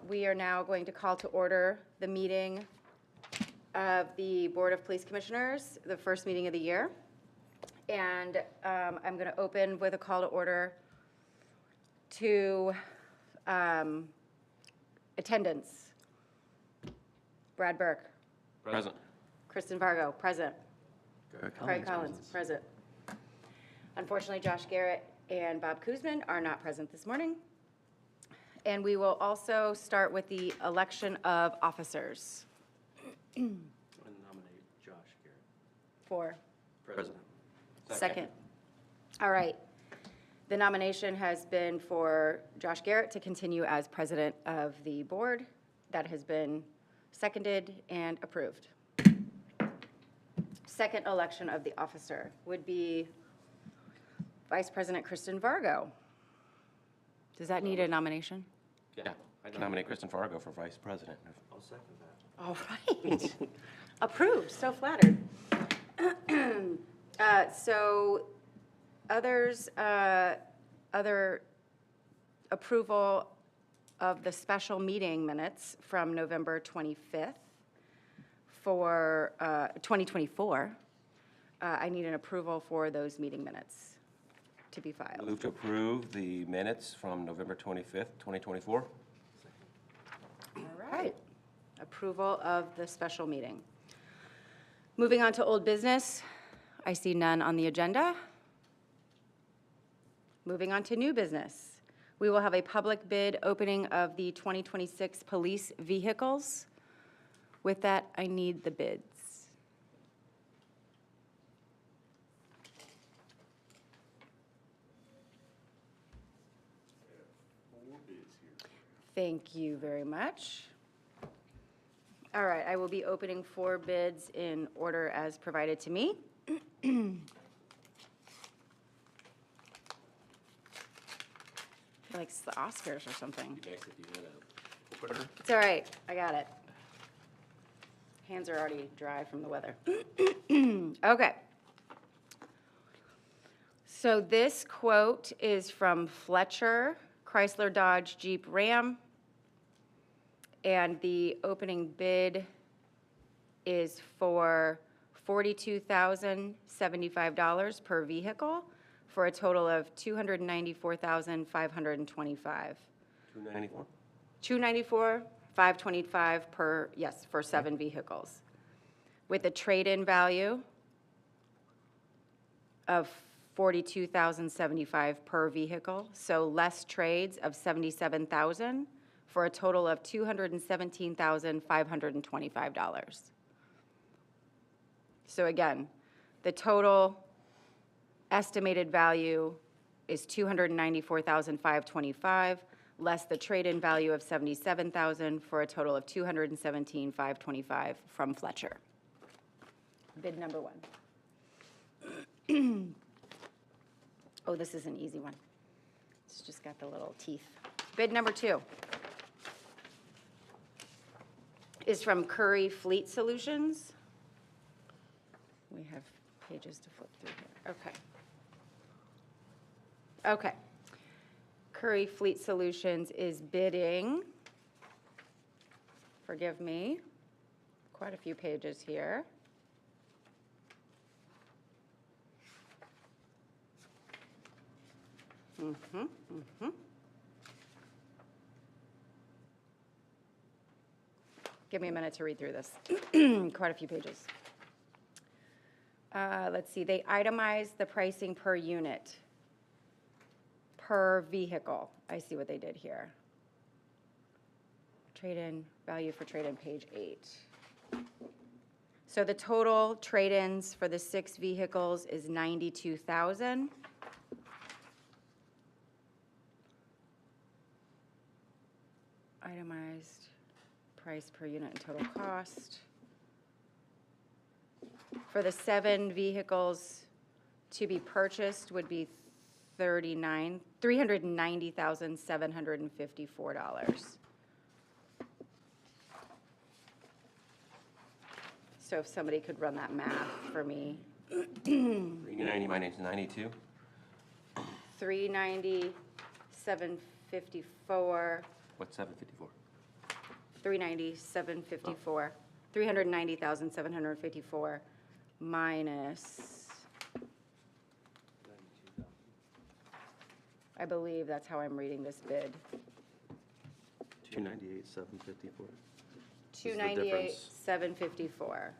We are now going to call to order the meeting of the Board of Police Commissioners, the first meeting of the year. And I'm going to open with a call to order to attendance. Brad Burke. Present. Kristen Vargo, present. Craig Collins, present. Unfortunately, Josh Garrett and Bob Kuzman are not present this morning. And we will also start with the election of officers. I'm going to nominate Josh Garrett. For President. second. All right. The nomination has been for Josh Garrett to continue as president of the board. That has been seconded and approved. Second election of the officer would be Vice President Kristen Vargo. Does that need a nomination? Yeah, I nominate Kristen Fargo for vice president. I'll second that. All right. Approved, so flattered. So other approval of the special meeting minutes from November 25th for 2024. I need an approval for those meeting minutes to be filed. Move to approve the minutes from November 25th, 2024. All right. Approval of the special meeting. Moving on to old business. I see none on the agenda. Moving on to new business. We will have a public bid opening of the 2026 police vehicles. With that, I need the bids. Thank you very much. All right, I will be opening 4 bids in order as provided to me. Like it's the Oscars or something. It's all right, I got it. Hands are already dry from the weather. Okay. So this quote is from Fletcher, Chrysler, Dodge, Jeep, Ram. And the opening bid is for $42,075 per vehicle for a total of $294,525. $294? $294,525 per, yes, for 7 vehicles. With a trade-in value of $42,075 per vehicle, so less trades of $77,000 for a total of $217,525. So again, the total estimated value is $294,525, less the trade-in value of $77,000 for a total of $217,525 from Fletcher. Bid number 1. Oh, this is an easy one. It's just got the little teeth. Bid number 2 is from Curry Fleet Solutions. We have pages to flip through here. Okay. Okay. Curry Fleet Solutions is bidding, forgive me, quite a few pages here. Give me a minute to read through this. Quite a few pages. Let's see, they itemized the pricing per unit, per vehicle. I see what they did here. Trade-in, value for trade-in, page 8. So the total trade-ins for the 6 vehicles is $92,000. Itemized price per unit and total cost. For the 7 vehicles to be purchased would be $390,754. So if somebody could run that math for me. 390 minus 92. 390, 754. What's 754? 390,754, 390,754 minus, I believe that's how I'm reading this bid. 298,754. 298,754.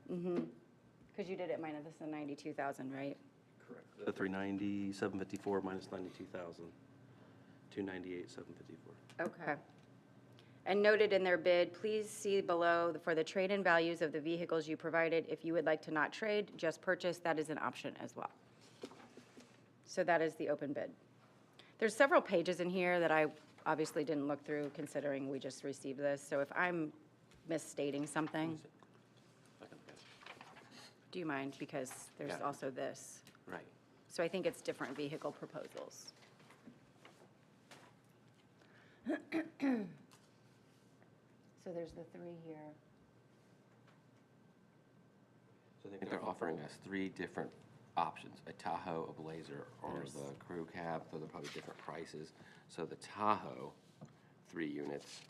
Because you did it minus the 92,000, right? Correct. The 390,754 minus 92,000, 298,754. Okay. And noted in their bid, please see below for the trade-in values of the vehicles you provided. If you would like to not trade, just purchase, that is an option as well. So that is the open bid. There's several pages in here that I obviously didn't look through considering we just received this. So if I'm misstating something, do you mind? Because there's Yeah. also this. Right. So I think it's different vehicle proposals. So there's the three here. So I think they're offering us three different options, a Tahoe, a Blazer, or There's- the crew cab. Those are probably different prices. So the Tahoe, 3 units,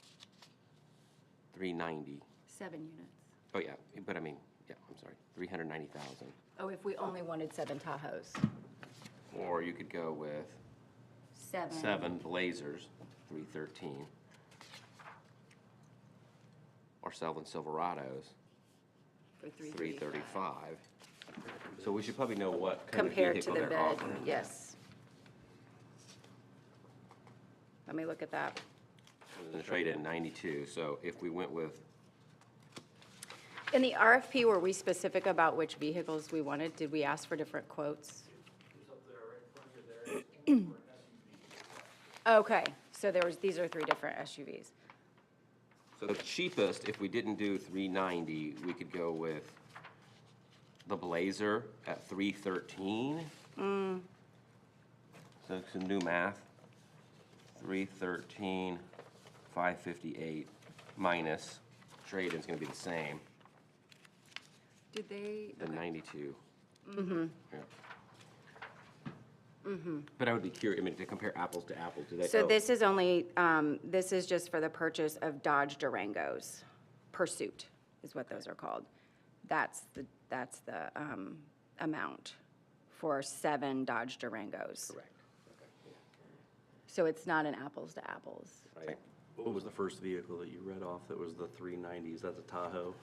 390. 7 units. Oh, yeah, but I mean, yeah, I'm sorry, 390,000. Oh, if we only wanted 7 Tahoes. Or you could go with 7 Blazers, 313. Or 7 Silverados, For 335. So we should probably know what kind of Compared to vehicle the they're bid, offering. yes. Let me look at that. And the trade-in 92, so if we went with, In the RFP, were we specific about which vehicles we wanted? Did we ask for different quotes? Okay, so these are 3 different SUVs. so the cheapest, if we didn't do 390, we could go with the Blazer at 313. So some new math. 313, 558 minus trade-in's gonna be the same, Did they? the 92. Yeah. But I would be curious, I mean, to compare apples to apples, do they? So oh, this is only, this is just for the purchase of Dodge Durangos. Pursuit is what those are called. That's the amount for 7 Dodge Durangos. Correct. Okay, So it's not an apples to apples. yeah. Right. What was the first vehicle that you read off that was the 390s? That's a Tahoe.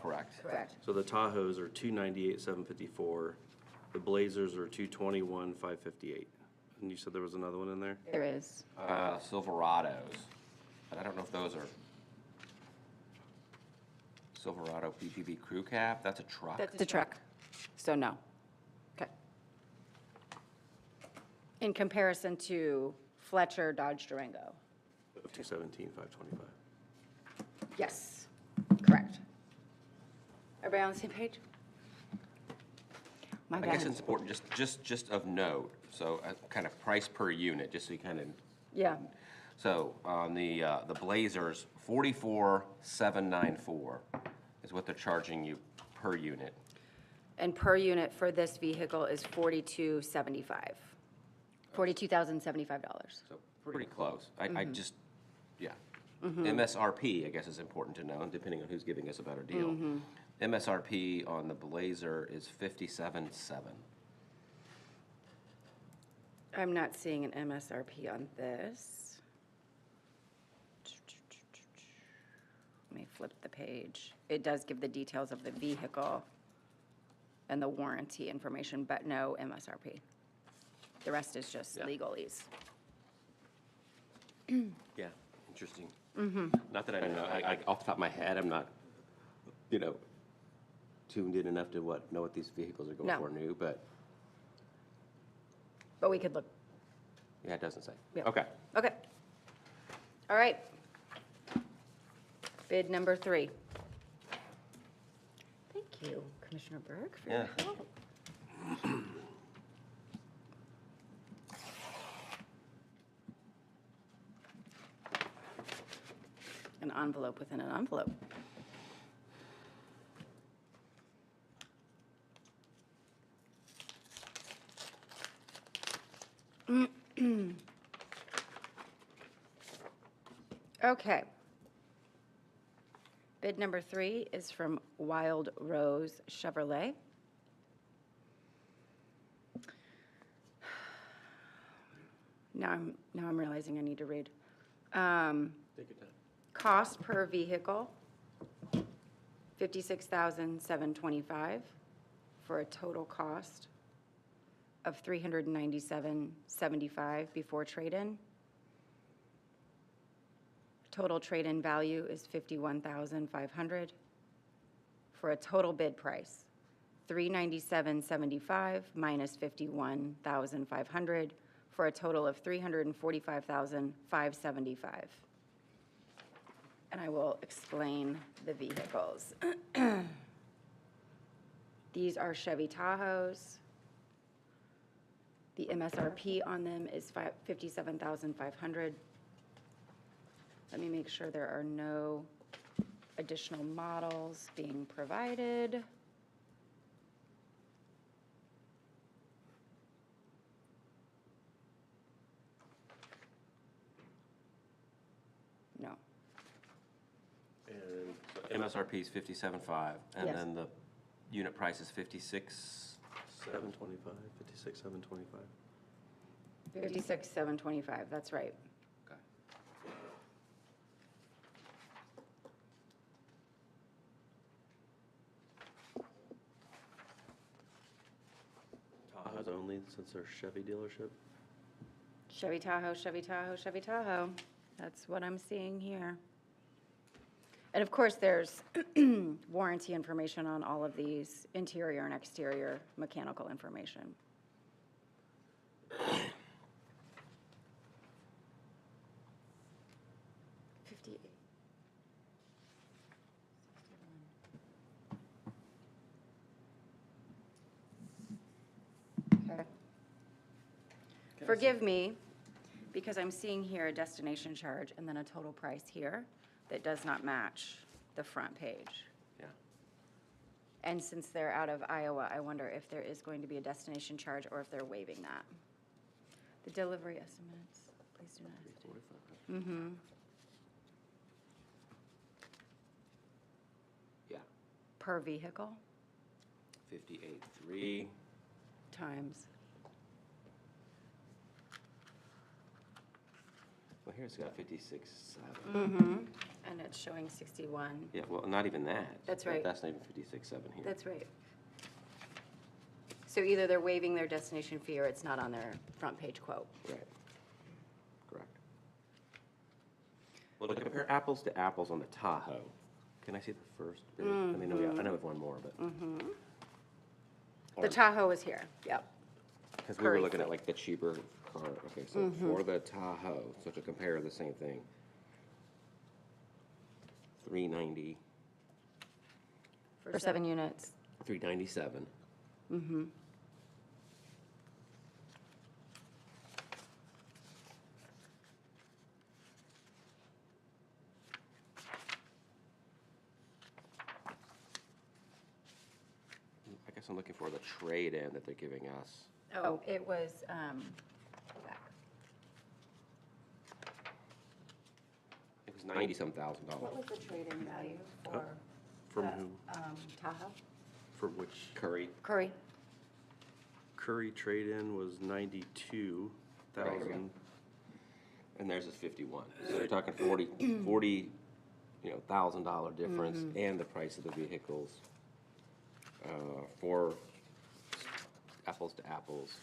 Correct. Correct. So the Tahoes are 298,754. The Blazers are 221,558. And you said there was another one in there? There is. Silverados, but I don't know if those are Silverado PPV crew cab, that's a truck? That's a truck. So no. Okay. In comparison to Fletcher Dodge Durango. Of 217,525. Yes, correct. Everybody on the same page? My I guess bad. it's important, just of note, so kind of price per unit, just so you kind of, Yeah, so on the Blazers, 44,794 is what they're charging you per unit. and per unit for this vehicle is $42.75. $42,075. So pretty close. I just, yeah. MSRP, I guess, is important to know, depending on who's giving us a better deal. MSRP on the Blazer is 57.7. I'm not seeing an MSRP on this. Let me flip the page. It does give the details of the vehicle and the warranty information, but no MSRP. The rest is just Yeah. legalese. Yeah, interesting. Not that I know, off the top of my head, I'm not, tuned in enough to know what these vehicles are going No. for new, but, But we could look. yeah, it doesn't say. Yeah. Okay. Okay. All right. Bid number 3. Thank you, Commissioner Berg, for your Yeah. help. An envelope within an envelope. Okay. Bid number 3 is from Wild Rose Chevrolet. Now I'm realizing I need to read. Take your time. Cost per vehicle, $56,725 for a total cost of $397.75 before trade-in. Total trade-in value is $51,500 for a total bid price, $397.75 minus $51,500 for a total of $345,575. And I will explain the vehicles. These are Chevy Tahoes. The MSRP on them is $57,500. Let me make sure there are no additional models being provided. No. And MSRP is 57.5, and Yes. then the unit price is 56. 725, 56, 725. 56,725, that's right. Okay. Tahoe's only, since they're Chevy dealership. Chevy Tahoe, Chevy Tahoe, Chevy Tahoe. That's what I'm seeing here. And of course, there's warranty information on all of these, interior and exterior mechanical information. Okay. Forgive me, because I'm seeing here a destination charge and then a total price here that does not match the front page. Yeah. And since they're out of Iowa, I wonder if there is going to be a destination charge or if they're waiving that. The delivery estimates, please do not. Mm-hmm. Yeah. Per vehicle 58.3. times. Well, here it's got 56.7. Mm-hmm. And it's showing 61. Yeah, well, not even that. That's right. That's not even 56.7 here. That's right. So either they're waiving their destination fee or it's not on their front page quote. Right. Correct. Well, to compare apples to apples on the Tahoe, can I see the first bid? I mean, I know we have one more, but. The Tahoe is here, yep. Because we were Curry looking at fleet. like the cheaper car. Okay, so for the Tahoe, so to compare the same thing. 390, For 7 units. 397. Mm-hmm. I guess I'm looking for the trade-in that they're giving us. Oh, it was, back. It was $90-some thousand. What was the trade-in value for From the, who? Tahoe? For which? Curry. Curry. Curry trade-in was 92,000. And theirs is 51. So you're talking 40, $1,000 difference, and the price of the vehicles for apples to apples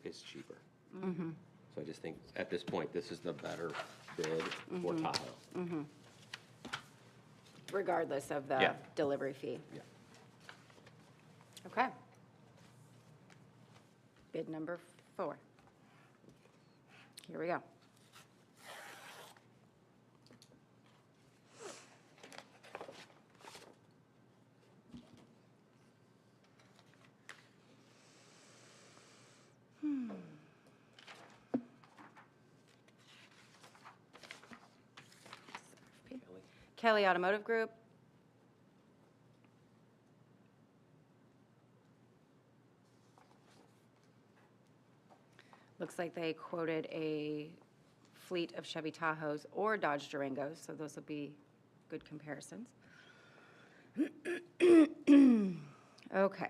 is cheaper. So I just think at this point, this is the better bid for Tahoe. Regardless of the Yeah. delivery fee. Yeah. Okay. Bid number 4. Here we go. Kelly Automotive Group. Looks like they quoted a fleet of Chevy Tahoes or Dodge Durangos, so those will be good comparisons. Okay.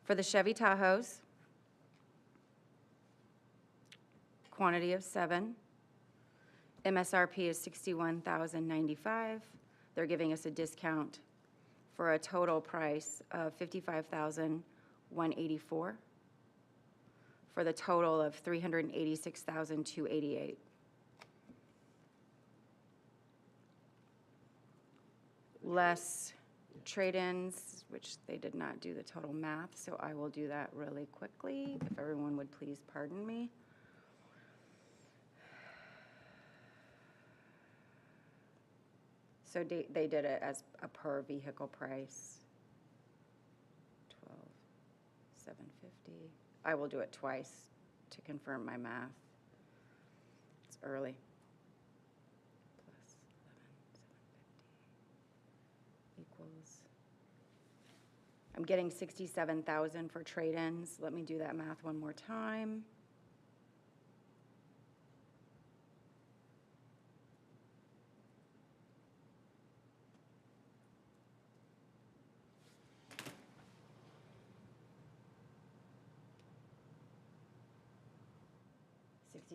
For the Chevy Tahoes, quantity of 7. MSRP is $61,095. They're giving us a discount for a total price of $55,184 for the total of $386,288. Less trade-ins, which they did not do the total math, so I will do that really quickly, if everyone would please pardon me. So they did it as a per vehicle price. 12,750. I will do it twice to confirm my math. It's early. Plus 11,750 equals. I'm getting 67,000 for trade-ins. Let me do that math one more time.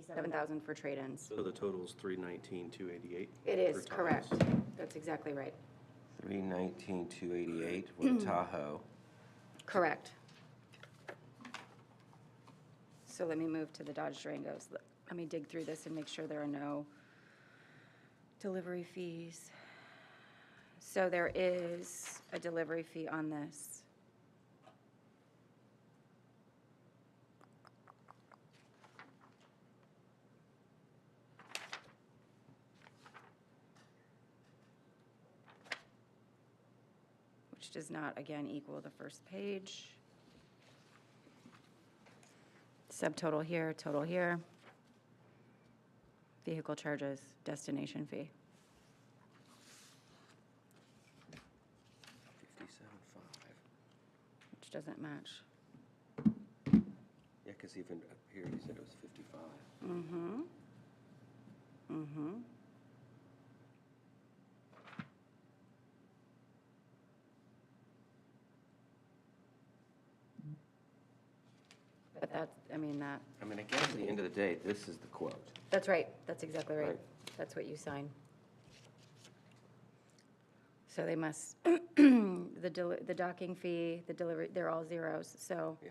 $67,000 for trade-ins. So the total's 319,288. It is, for correct. Tahoes. That's exactly right. 319,288 with a Tahoe. Correct. So let me move to the Dodge Durangos. Let me dig through this and make sure there are no delivery fees. So there is a delivery fee on this. Which does not, again, equal the first page. Subtotal here, total here. Vehicle charges, destination fee. 57.5. Which doesn't match. Yeah, because even up here, you said it was 55. Mm-hmm. Mm-hmm. But that's, I mean, that, I mean, I guess at the end of the day, this is the quote. that's right. That's exactly right. Right. That's what you sign. So they must, the docking fee, the delivery, they're all zeros, so Yeah.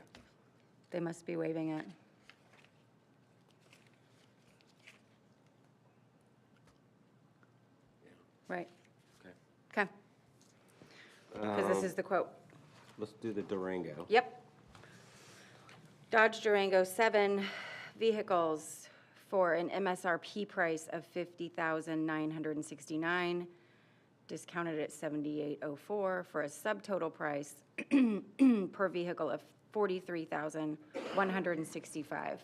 they must be waiving it. Right, Okay. okay. Because this is the quote. Let's do the Durango. Yep. Dodge Durango, 7 vehicles for an MSRP price of $50,969, discounted at $78.04 for a subtotal price per vehicle of $43,165.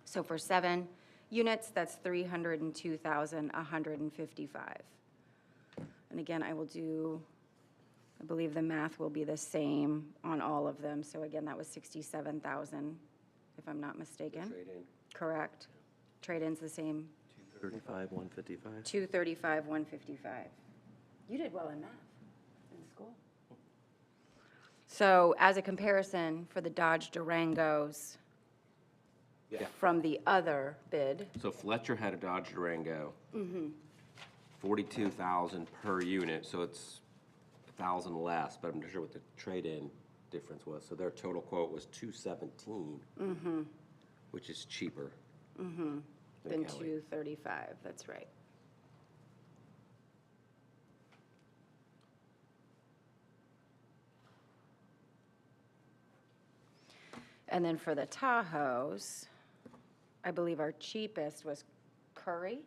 So for 7 units, that's $302,155. And again, I will do, I believe the math will be the same on all of them. So again, that was 67,000, if I'm not mistaken. Trade-in. Correct. Trade-in's the same, 235,155. 235,155. You did well in math in school. So as a comparison for the Dodge Durangos Yeah. from the other bid, So Fletcher had a Dodge Durango. 42,000 per unit, so it's 1,000 less, but I'm not sure what the trade-in difference was. So their total quote was 217, which is cheaper. then Kelly. 235, that's right. And then for the Tahoes, I believe our cheapest was Curry.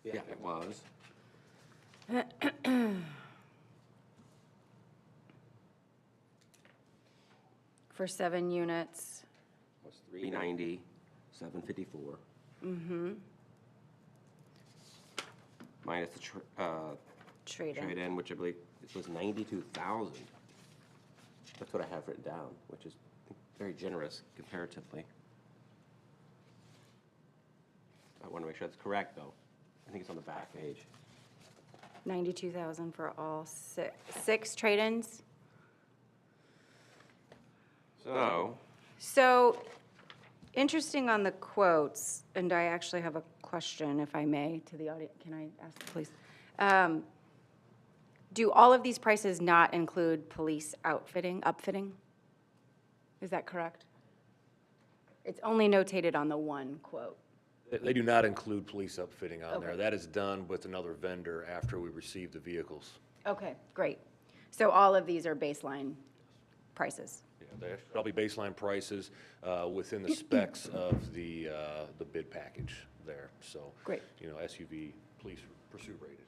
Yeah, it was. For 7 units, It was 390, 754. Minus the trade-in. trade-in, which I believe it was 92,000. That's what I have written down, which is very generous comparatively. I want to make sure that's correct, though. I think it's on the back page. 92,000 for all six trade-ins? So, interesting on the quotes, and I actually have a question, if I may, to the audience. Can I ask, please? Do all of these prices not include police upfitting? Is that correct? It's only notated on the one quote. They do not include police upfitting on there. Okay. That is done with another vendor after we receive the vehicles. Okay, great. So all of these are baseline prices? Yeah, they're probably baseline prices within the specs of the bid package there, so. Great. SUV, police pursuit rated.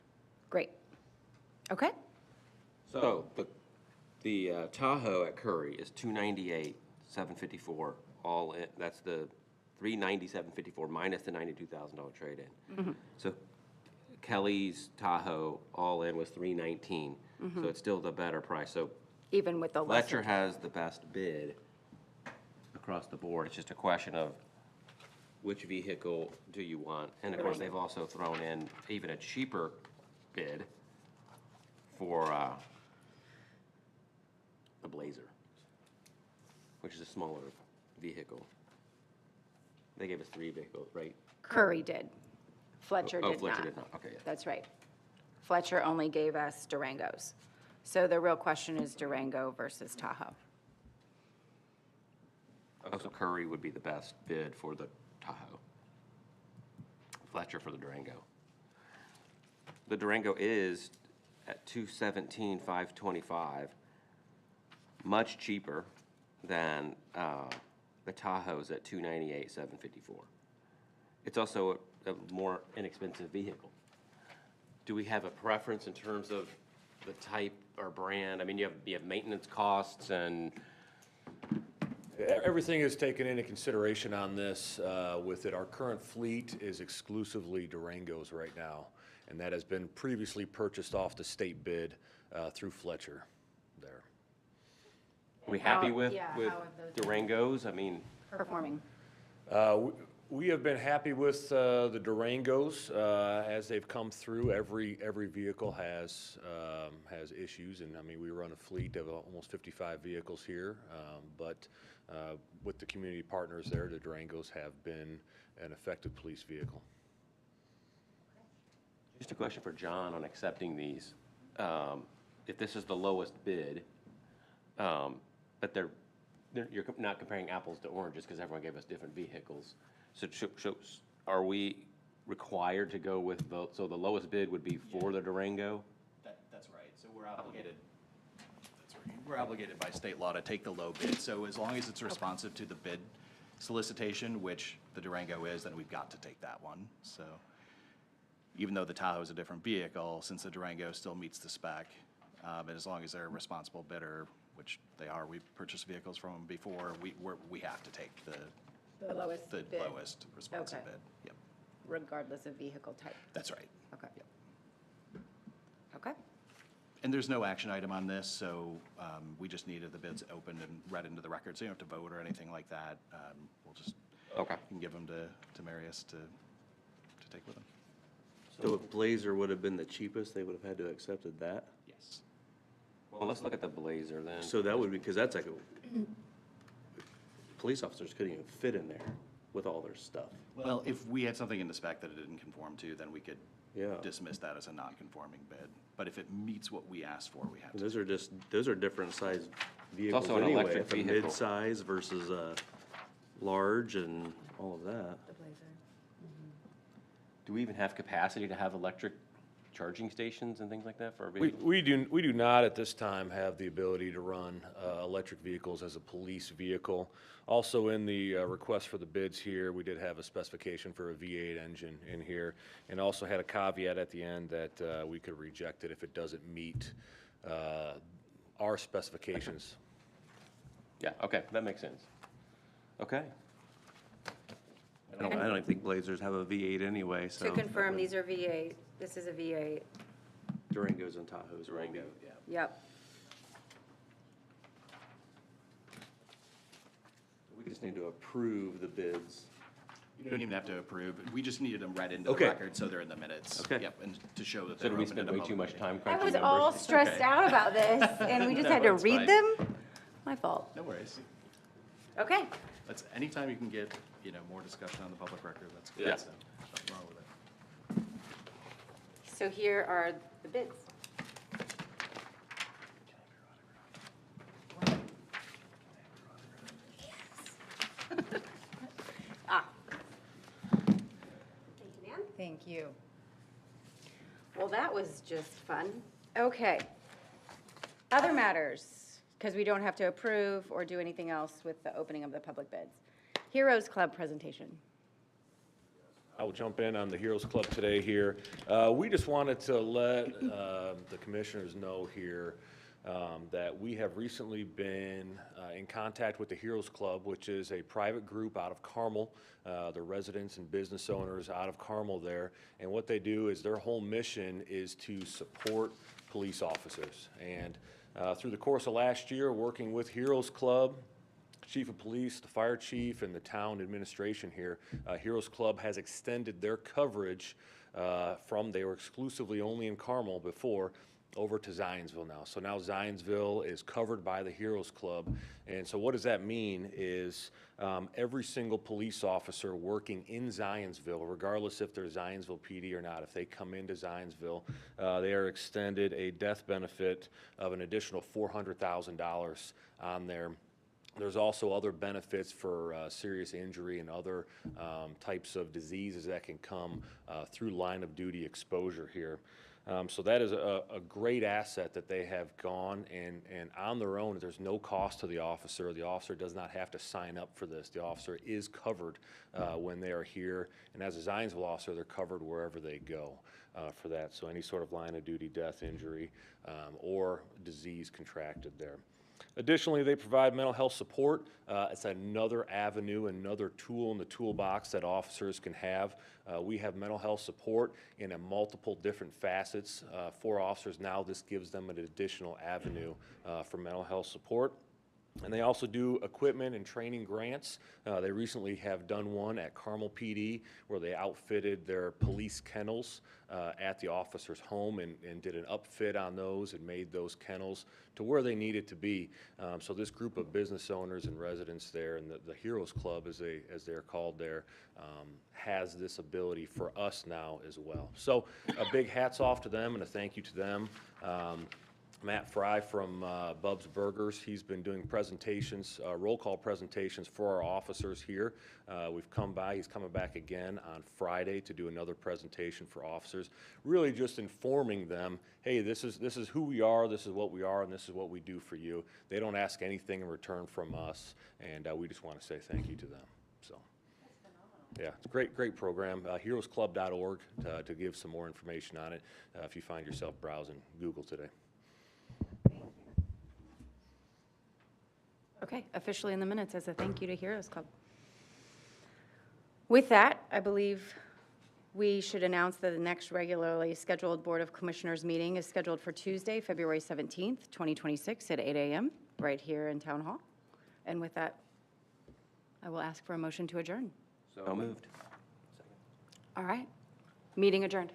Great. Okay, So the Tahoe at Curry is $298,754 all in. That's the $397,754 minus the $92,000 trade-in. So Kelly's Tahoe all in was $319. So it's still the better price. So even with the lesser. Fletcher has the best bid across the board. It's just a question of which vehicle do you want? And of course, they've also thrown in even a cheaper bid for the Blazer, which is a smaller vehicle. They gave us 3 vehicles, right? Curry did. Fletcher did not. Fletcher did not, okay, yeah. That's right. Fletcher only gave us Durangos. So the real question is Durango versus Tahoe. So Curry would be the best bid for the Tahoe. Fletcher for the Durango. The Durango is at $217,525, much cheaper than the Tahoe's at $298,754. It's also a more inexpensive vehicle. Do we have a preference in terms of the type or brand? I mean, you have maintenance costs and Everything is taken into consideration on this with it. Our current fleet is exclusively Durangos right now, and that has been previously purchased off the state bid through Fletcher there. are we happy with how have those Durangos? I mean, performing? We have been happy with the Durangos as they've come through. Every vehicle has issues, and I mean, we run a fleet of almost 55 vehicles here, but with the community partners there, the Durangos have been an effective police vehicle. just a question for John on accepting these. If this is the lowest bid, but you're not comparing apples to oranges because everyone gave us different vehicles. So are we required to go with so the lowest bid would be for the Durango? That's right. So we're obligated, we're obligated by state law to take the low bid. So as long as it's responsive to the bid solicitation, which the Durango is, then we've got to take that one. So even though the Tahoe is a different vehicle, since the Durango still meets the spec, but as long as they're a responsible bidder, which they are, we've purchased vehicles from them before, we have to take the lowest bid. lowest responsive Okay. bid. Yep, Regardless of vehicle type. that's right. Okay. Okay. And there's no action item on this, so we just needed the bids opened and read into the record, so you don't have to vote or anything like that. We'll just, Okay. you can give them to Marius to take with them. So if Blazer would have been the cheapest, they would have had to have accepted that? Yes. Well, let's look at the Blazer then. So that would be, because that's like police officers couldn't even fit in there with all their stuff. Well, if we had something in the spec that it didn't conform to, then we could Yeah. dismiss that as a non-conforming bid. But if it meets what we asked for, we have to. Those are different sized vehicles also an anyway. electric If a vehicle. mid-size versus a large and all of that. The Blazer. Do we even have capacity to have electric charging stations and things like that for our vehicles? We do not at this time have the ability to run electric vehicles as a police vehicle. Also in the request for the bids here, we did have a specification for a V8 engine in here, and also had a caveat at the end that we could reject it if it doesn't meet our specifications. Yeah, okay, that makes sense. Okay. I don't even think Blazers have a V8 anyway, so. To confirm, these are V8. This is a V8. Durangos and Tahoes. Durango, yeah. Yep. just need to approve the bids. You don't even have to approve. We just needed them read into the Okay. record, so they're in the minutes. Okay. Yep, and to show that So they did were we open spend at a way too public much meeting. time I crunching was numbers? all stressed okay. out about this, and we just No, had to it's read fine. them? My fault. No worries. Okay. That's, anytime you can get, more discussion on the public record, that's good. Yeah. So nothing wrong with it. So here are the bids. Ah. Thank you. Well, that was just fun. Okay. Other matters, because we don't have to approve or do anything else with the opening of the public bids. Heroes Club presentation. I will jump in on the Heroes Club today here. We just wanted to let the commissioners know here that we have recently been in contact with the Heroes Club, which is a private group out of Carmel, the residents and business owners out of Carmel there. And what they do is their whole mission is to support police officers. And through the course of last year, working with Heroes Club, Chief of Police, the fire chief, and the town administration here, Heroes Club has extended their coverage they were exclusively only in Carmel before, over to Zionsville now. So now Zionsville is covered by the Heroes Club. And so what does that mean is every single police officer working in Zionsville, regardless if they're Zionsville PD or not, if they come into Zionsville, they are extended a death benefit of an additional $400,000 on there. There's also other benefits for serious injury and other types of diseases that can come through line of duty exposure here. So that is a great asset that they have gone and on their own. There's no cost to the officer. The officer does not have to sign up for this. The officer is covered when they are here. And as a Zionsville officer, they're covered wherever they go for that. So any sort of line of duty death, injury, or disease contracted there. Additionally, they provide mental health support. It's another avenue, another tool in the toolbox that officers can have. We have mental health support in a multiple different facets for officers. Now this gives them an additional avenue for mental health support. And they also do equipment and training grants. They recently have done one at Carmel PD where they outfitted their police kennels at the officer's home and did an upfit on those and made those kennels to where they needed to be. So this group of business owners and residents there, and the Heroes Club as they're called there, has this ability for us now as well. So a big hats off to them and a thank you to them. Matt Fry from Bub's Burgers, he's been doing presentations, roll call presentations for our officers here. We've come by, he's coming back again on Friday to do another presentation for officers, really just informing them, hey, this is who we are, this is what we are, and this is what we do for you. They don't ask anything in return from us, and we just want to say thank you to them. So, yeah, it's a great program. Heroesclub.org to give some more information on it if you find yourself browsing Google today. Okay, officially in the minutes as a thank you to Heroes Club. With that, I believe we should announce that the next regularly scheduled Board of Commissioners meeting is scheduled for Tuesday, February 17th, 2026 at 8 a.m. right here in Town Hall. And with that, I will ask for a motion to adjourn. So moved. All right, meeting adjourned.